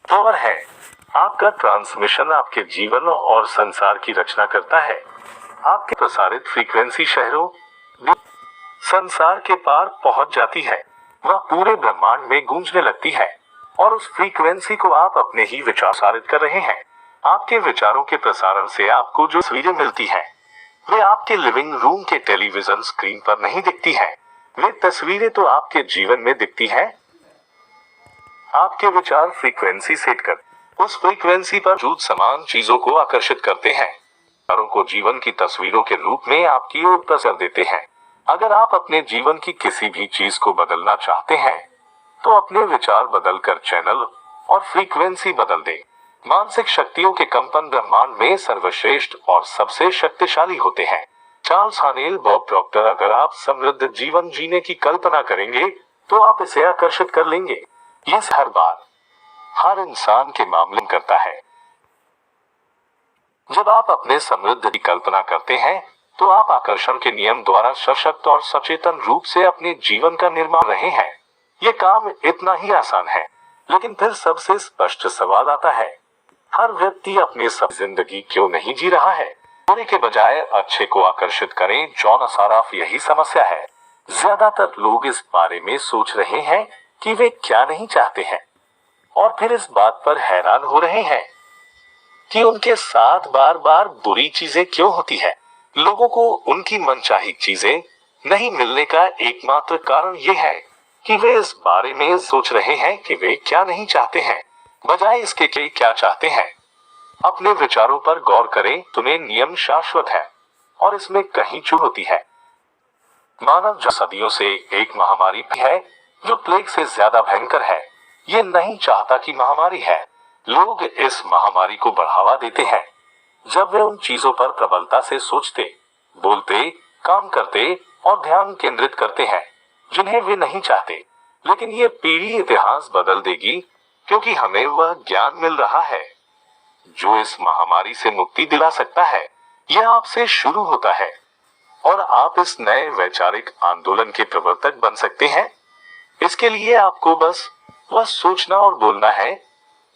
Power है। आपका transmission आपके जीवन और संसार की रचना करता है। आपके प्रसारित फ्रीक्वेंसी शहरों संसार के पार पहुंच जाती है। वह पूरे ब्रह्मांड में गूंजने लगती है और उस फ्रीक्वेंसी को आप अपने ही विचार प्रसारित कर रहे हैं। आपके विचारों के प्रसारण से आपको जो तस्वीरें मिलती हैं, वे आपके लिविंग रूम के टेलीविजन स्क्रीन पर नहीं दिखती हैं। वे तस्वीरें तो आपके जीवन में दिखती हैं। आपके विचार फ्रीक्वेंसी सेट कर उस फ्रीक्वेंसी पर मौजूद समान चीजों को आकर्षित करते हैं। विचारों को जीवन की तस्वीरों के रूप में आपकी ओर प्रसार देते हैं। अगर आप अपने जीवन की किसी भी चीज को बदलना चाहते हैं, तो अपने विचार बदलकर चैनल और फ्रीक्वेंसी बदल दें। मानसिक शक्तियों के कंपन ब्रह्मांड में सर्वश्रेष्ठ और सबसे शक्तिशाली होते हैं। Charles Haanel Bob Proctor. अगर आप समृद्ध जीवन जीने की कल्पना करेंगे, तो आप इसे आकर्षित कर लेंगे। ये हर बार हर इंसान के मामले में करता है। जब आप अपने समृद्ध की कल्पना करते हैं, तो आप आकर्षण के नियम द्वारा सशक्त और सचेतन रूप से अपने जीवन का निर्माण रहे हैं। ये काम इतना ही आसान है, लेकिन फिर सबसे स्पष्ट सवाल आता है, हर व्यक्ति अपनी सब जिंदगी क्यों नहीं जी रहा है? बुरे के बजाय अच्छे को आकर्षित करें। जॉन असाराफ। यही समस्या है। ज्यादातर लोग इस बारे में सोच रहे हैं कि वे क्या नहीं चाहते हैं, और फिर इस बात पर हैरान हो रहे हैं कि उनके साथ बार बार बुरी चीजें क्यों होती है। लोगों को उनकी मनचाही चीजें नहीं मिलने का एकमात्र कारण यह है कि वे इस बारे में सोच रहे हैं कि वे क्या नहीं चाहते हैं, बजाय इसके कि क्या चाहते हैं। अपने विचारों पर गौर करें। तुम्हें नियम शाश्वत है और इसमें कहीं चूक होती है। मानव सदियों से एक महामारी है जो प्लेग से ज्यादा भयंकर है। ये नहीं चाहता कि महामारी है। लोग इस महामारी को बढ़ावा देते हैं जब वे उन चीजों पर प्रबलता से सोचते, बोलते, काम करते और ध्यान केंद्रित करते हैं जिन्हें वे नहीं चाहते। लेकिन ये पीढ़ी इतिहास बदल देगी, क्योंकि हमें वह ज्ञान मिल रहा है जो इस महामारी से मुक्ति दिला सकता है। यह आपसे शुरू होता है और आप इस नए वैचारिक आंदोलन के प्रवर्तक बन सकते हैं। इसके लिए आपको बस वह सोचना और बोलना है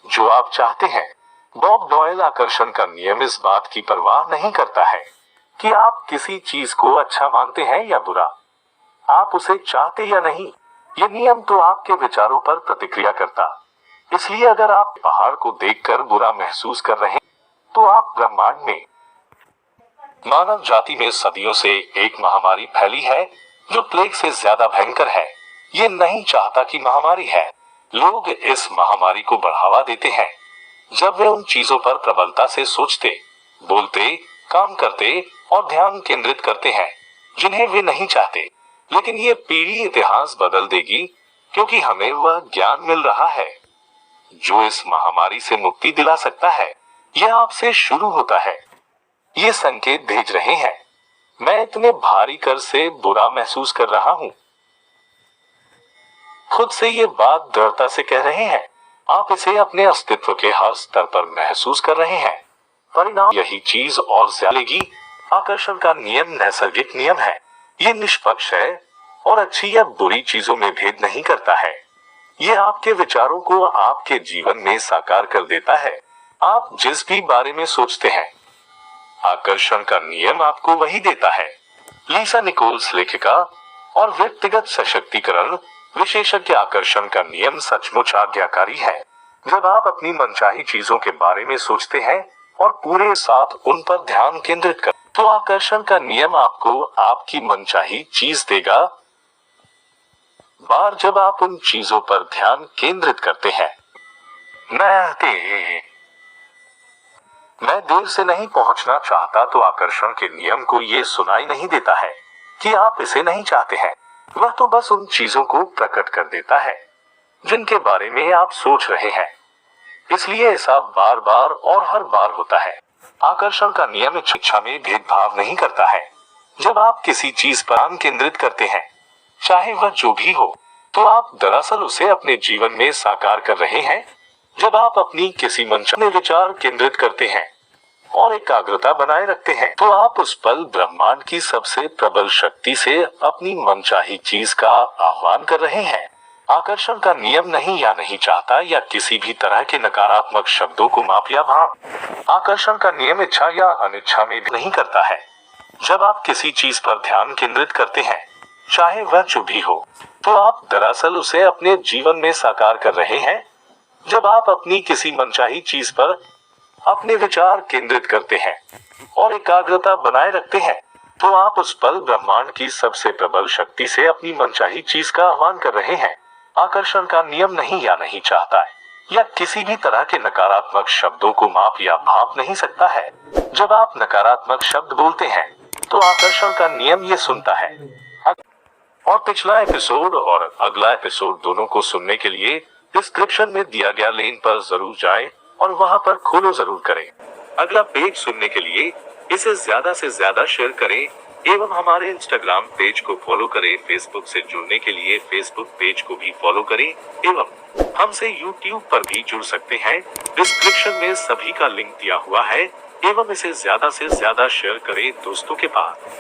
जो आप चाहते हैं। Bob Doyle. आकर्षण का नियम इस बात की परवाह नहीं करता है कि आप किसी चीज को अच्छा मानते हैं या बुरा, आप उसे चाहते या नहीं। ये नियम तो आपके विचारों पर प्रतिक्रिया करता। इसलिए अगर आप पहाड़ को देखकर बुरा महसूस कर रहे हैं, तो आप ब्रह्मांड में मानव जाति में सदियों से एक महामारी फैली है जो प्लेग से ज्यादा भयंकर है। ये नहीं चाहता कि महामारी है। लोग इस महामारी को बढ़ावा देते हैं जब वे उन चीजों पर प्रबलता से सोचते, बोलते, काम करते और ध्यान केंद्रित करते हैं जिन्हें वे नहीं चाहते। लेकिन ये पीढ़ी इतिहास बदल देगी, क्योंकि हमें वह ज्ञान मिल रहा है जो इस महामारी से मुक्ति दिला सकता है। यह आपसे शुरू होता है। ये संकेत भेज रहे हैं, मैं इतने भारी कर से बुरा महसूस कर रहा हूँ। खुद से ये बात दृढ़ता से कह रहे हैं। आप इसे अपने अस्तित्व के हर स्तर पर महसूस कर रहे हैं। परिणाम यही चीज और ज्यादा। आकर्षण का नियम नैसर्गिक नियम है। ये निष्पक्ष है और अच्छी या बुरी चीजों में भेद नहीं करता है। यह आपके विचारों को आपके जीवन में साकार कर देता है। आप जिस भी बारे में सोचते हैं, आकर्षण का नियम आपको वही देता है। लीसा निकोल्स। लेखिका और व्यक्तिगत सशक्तिकरण विशेषज्ञ। आकर्षण का नियम सचमुच आज्ञाकारी है। जब आप अपनी मनचाही चीजों के बारे में सोचते हैं और पूरे साथ उन पर ध्यान केंद्रित कर, तो आकर्षण का नियम आपको आपकी मनचाही चीज देगा। बार जब आप उन चीजों पर ध्यान केंद्रित करते हैं, मैं देर से नहीं पहुंचना चाहता, तो आकर्षण के नियम को ये सुनाई नहीं देता है कि आप इसे नहीं चाहते हैं। वह तो बस उन चीजों को प्रकट कर देता है जिनके बारे में आप सोच रहे हैं। इसलिए ऐसा बार बार और हर बार होता है। आकर्षण का नियम इच्छा में भेदभाव नहीं करता है। जब आप किसी चीज पर ध्यान केंद्रित करते हैं, चाहे वह जो भी हो, तो आप दरअसल उसे अपने जीवन में साकार कर रहे हैं। जब आप अपनी किसी मनचाहे विचार केंद्रित करते हैं और एकाग्रता बनाए रखते हैं, तो आप उस पल ब्रह्मांड की सबसे प्रबल शक्ति से अपनी मनचाही चीज का आह्वान कर रहे हैं। आकर्षण का नियम नहीं या नहीं चाहता या किसी भी तरह के नकारात्मक शब्दों को माप या भाप। आकर्षण का नियम इच्छा या अनिच्छा में भी नहीं करता है। जब आप किसी चीज पर ध्यान केंद्रित करते हैं, चाहे वह जो भी हो, तो आप दरअसल उसे अपने जीवन में साकार कर रहे हैं। जब आप अपनी किसी मनचाही चीज पर अपने विचार केंद्रित करते हैं और एकाग्रता बनाए रखते हैं, तो आप उस पल ब्रह्मांड की सबसे प्रबल शक्ति से अपनी मनचाही चीज का आह्वान कर रहे हैं। आकर्षण का नियम नहीं या नहीं चाहता है या किसी भी तरह के नकारात्मक शब्दों को माप या भाप नहीं सकता है। जब आप नकारात्मक शब्द बोलते हैं, तो आकर्षण का नियम ये सुनता है। और पिछला एपिसोड और अगला एपिसोड दोनों को सुनने के लिए डिस्क्रिप्शन में दिया गया लिंक पर जरूर जाएं और वहां पर फॉलो जरूर करें। अगला पेज सुनने के लिए इसे ज्यादा से ज्यादा शेयर करें एवं हमारे इंस्टाग्राम पेज को फॉलो करें। फेसबुक से जुड़ने के लिए फेसबुक पेज को भी फॉलो करें एवं हमसे यूट्यूब पर भी जुड़ सकते हैं। डिस्क्रिप्शन में सभी का लिंक दिया हुआ है एवं इसे ज्यादा से ज्यादा शेयर करें दोस्तों के पास।